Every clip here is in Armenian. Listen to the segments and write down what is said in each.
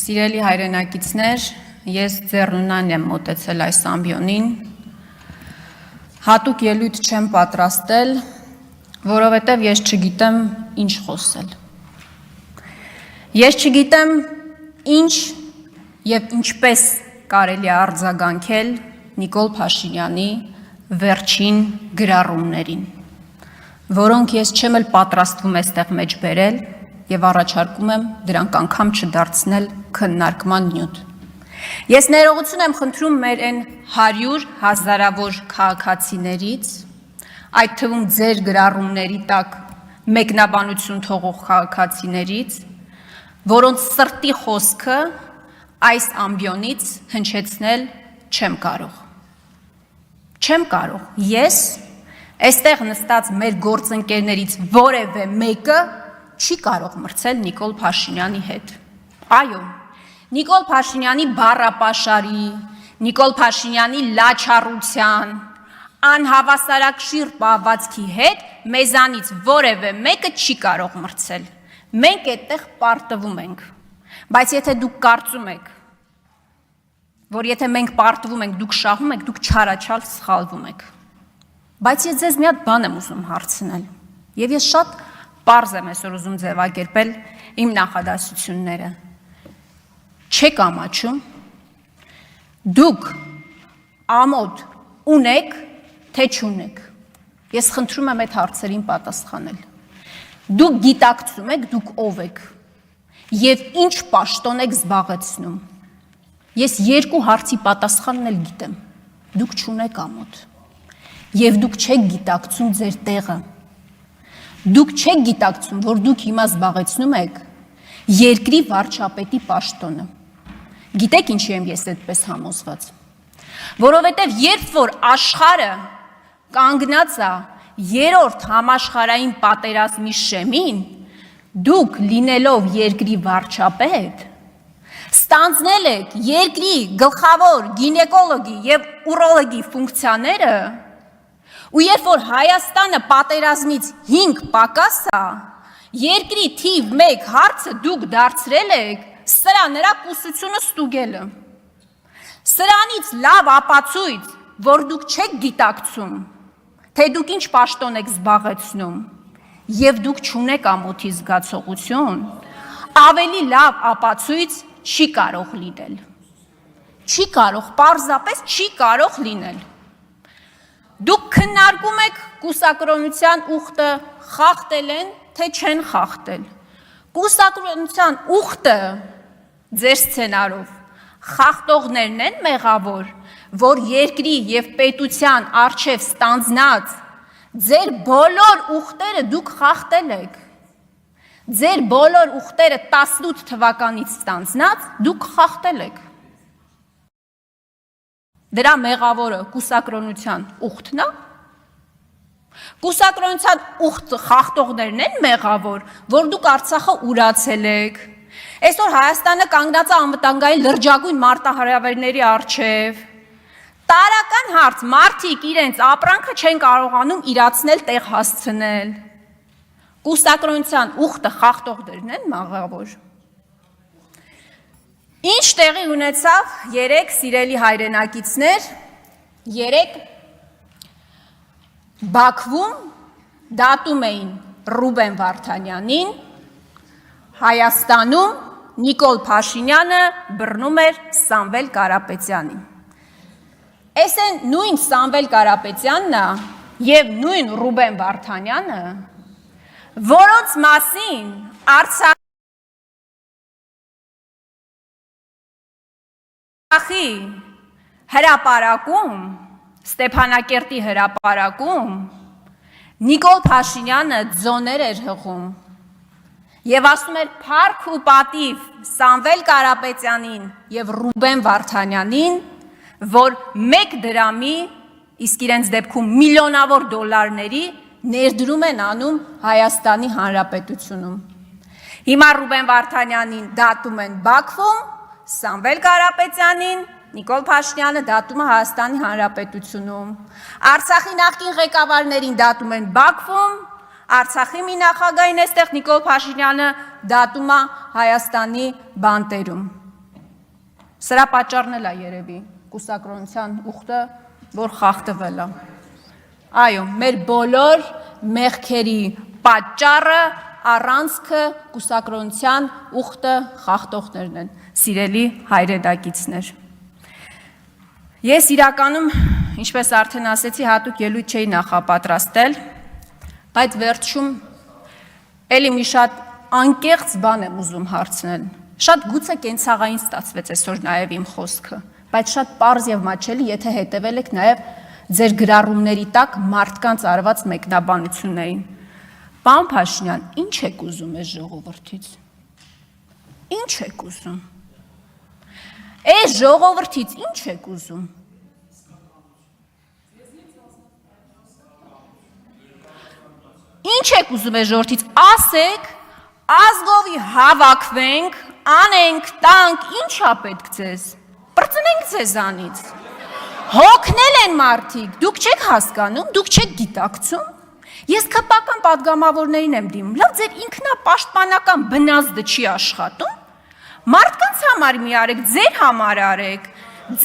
Սիրելի հայրենակիցներ, ես ձեռնունայն եմ մոտեցել այս ամբիոնին, հատուկ ելույթ չեմ պատրաստել, որովհետև ես չգիտեմ ինչ խոսել։ Ես չգիտեմ ինչ և ինչպես կարելի է արձագանքել Նիկոլ Փաշինյանի վերջին գրառումներին, որոնք ես չեմ էլ պատրաստվում այստեղ մեջ բերել և առաջարկում եմ դրանք անգամ չդարձնել քննարկման նյութ։ Ես ներողություն եմ խնդրում մեր այն 100 հազարավոր քաղաքացիներից, այդ թվում ձեր գրառումների տակ մեկնաբանություն թողող քաղաքացիներից, որոնց սրտի խոսքը այս ամբիոնից հնչեցնել չեմ կարող։ Չեմ կարող։ Ես այստեղ նստած մեր գործընկերներից որևէ մեկը չի կարող մրցել Նիկոլ Փաշինյանի հետ։ Այո, Նիկոլ Փաշինյանի բառապաշարի, Նիկոլ Փաշինյանի լաչառության, անհավասարակշիռ պահվածքի հետ մեզանից որևէ մեկը չի կարող մրցել։ Մենք այդտեղ պարտվում ենք, բայց եթե դուք կարծում եք, որ եթե մենք պարտվում ենք, դուք շահում եք, դուք չարաչար սխալվում եք։ Բայց ես ձեզ մի հատ բան եմ ուզում հարցնել, եւ ես շատ պարզ եմ այսօր ուզում ձևակերպել իմ նախադասությունները։ Չեք ամաչում, դուք ամոթ ունեք, թե չունեք։ Ես խնդրում եմ այդ հարցերին պատասխանել։ Դուք գիտակցում եք, դուք ով եք եւ ինչ պաշտոն եք զբաղեցնում։ Ես երկու հարցի պատասխանն էլ գիտեմ։ Դուք չունեք ամոթ եւ դուք չեք գիտակցում ձեր տեղը։ Դուք չեք գիտակցում, որ դուք հիմա զբաղեցնում եք երկրի վարչապետի պաշտոնը։ Գիտեք ինչի եմ ես այդպես համոզված։ Որովհետև երբ որ աշխարհը կանգնած է երրորդ համաշխարհային պատերազմի շեմին, դուք լինելով երկրի վարչապետ, ստանձնել եք երկրի գլխավոր գինեկոլոգի եւ ուրոլոգի ֆունկցիաները, ու երբ որ Հայաստանը պատերազմից 5 պակաս է, երկրի թիվ 1 հարցը դուք դարձրել եք սրա նրա կուսությունը ստուգելը։ Սրանից լավ ապացույց, որ դուք չեք գիտակցում, թե դուք ինչ պաշտոն եք զբաղեցնում, եւ դուք չունեք ամոթի զգացողություն, ավելի լավ ապացույց չի կարող լինել։ Չի կարող, պարզապես չի կարող լինել։ Դուք քննարկում եք կուսակրոնության ուխտը խախտել են, թե չեն խախտել։ Կուսակրոնության ուխտը ձեր սցենարով խախտողներն են մեղավոր, որ երկրի եւ պետության առջև ստանձնած ձեր բոլոր ուխտերը դուք խախտել եք։ Ձեր բոլոր ուխտերը 18 թվականից ստանձնած դուք խախտել եք։ Դրա մեղավորը կուսակրոնության ուխտն է։ Կուսակրոնության ուխտ խախտողներն են մեղավոր, որ դուք Արցախը ուրացել եք։ Այսօր Հայաստանը կանգնած է անվտանգային լրջագույն մարտահրավերների առջև։ Տարական հարց, մարդիկ իրենց ապրանքը չեն կարողանում իրացնել, տեղ հասցնել։ Կուսակրոնության ուխտը խախտողներն են մեղավոր։ Ինչ տեղի ունեցավ երեք սիրելի հայրենակիցներ, երեք Բաքվում դատում էին Ռուբեն Վարդանյանին, Հայաստանում Նիկոլ Փաշինյանը բռնում էր Սամվել Կարապետյանին։ Այս են նույն Սամվել Կարապետյանն է եւ նույն Ռուբեն Վարդանյանը, որոնց մասին Արցախի հրապարակում, Ստեփանակերտի հրապարակում Նիկոլ Փաշինյանը ձոներ էր հղում եւ ասում էր փառք ու պատիվ Սամվել Կարապետյանին եւ Ռուբեն Վարդանյանին, որ 1 դրամի, իսկ իրենց դեպքում միլիոնավոր դոլարների ներդրում են անում Հայաստանի Հանրապետությունում։ Հիմա Ռուբեն Վարդանյանին դատում են Բաքվում, Սամվել Կարապետյանին Նիկոլ Փաշինյանը դատում է Հայաստանի Հանրապետությունում։ Արցախի նախկին ղեկավարներին դատում են Բաքվում, Արցախի մի նախագահին այստեղ Նիկոլ Փաշինյանը դատում է Հայաստանի բանտերում։ Սրա պատճառն էլ է երևի կուսակրոնության ուխտը, որ խախտվել է։ Այո, մեր բոլոր մեղքերի պատճառը, առանցքը կուսակրոնության ուխտը խախտողներն են, սիրելի հայրենակիցներ։ Ես իրականում, ինչպես արդեն ասեցի, հատուկ ելույթ չէի նախապատրաստել, բայց վերջում էլի մի շատ անկեղծ բան եմ ուզում հարցնել։ Շատ գուցե կենցաղային ստացվեց այսօր նաև իմ խոսքը, բայց շատ պարզ եւ մատչելի, եթե հետևել եք նաև ձեր գրառումների տակ մարդկանց արված մեկնաբանություններին։ Պարոն Փաշինյան, ինչ եք ուզում այս ժողովրդից։ Ինչ եք ուզում։ Այս ժողովրդից ինչ եք ուզում։ Ինչ եք ուզում այս ժողովրդից։ Ասեք, ազգովի հավաքվենք, անենք, տանք, ինչա պետք ձեզ։ Պրծնենք ձեզանից։ Հոգնել են մարդիկ, դուք չեք հասկանում, դուք չեք գիտակցում։ Ես քպական պատգամավորներին եմ դիմում, լավ ձեր ինքնապաշտպանական բնազդը չի աշխատում, մարդկանց համար մի արեք, ձեր համար արեք,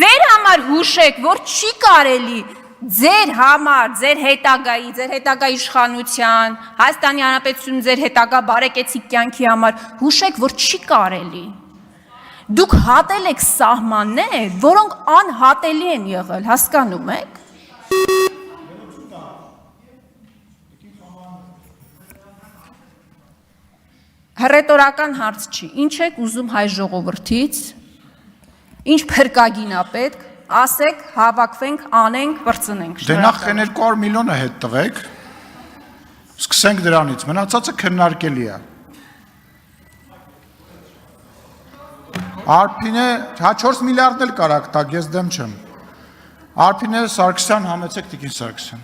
ձեր համար հուշեք, որ չի կարելի, ձեր համար, ձեր հետագա իշխանության, Հայաստանի Հանրապետություն ձեր հետագա բարեկեցիկ կյանքի համար, հուշեք, որ չի կարելի։ Դուք հատել եք սահմաններ, որոնք անհատելի են եղել, հասկանում եք։ Հռետորական հարց չի, ինչ եք ուզում հայ ժողովրդից, ինչ փրկագին է պետք, ասեք, հավաքվենք, անենք, պրծնենք։ Դե նախ 200 միլիոնը հետ տվեք, սկսենք դրանից, մնացածը քննարկելի է։ Արփինե, 4 միլիարդն էլ կարակ տակ, ես դեմ չեմ։ Արփինե Սարգսյան, համեցեք Տիկին Սարգսյան։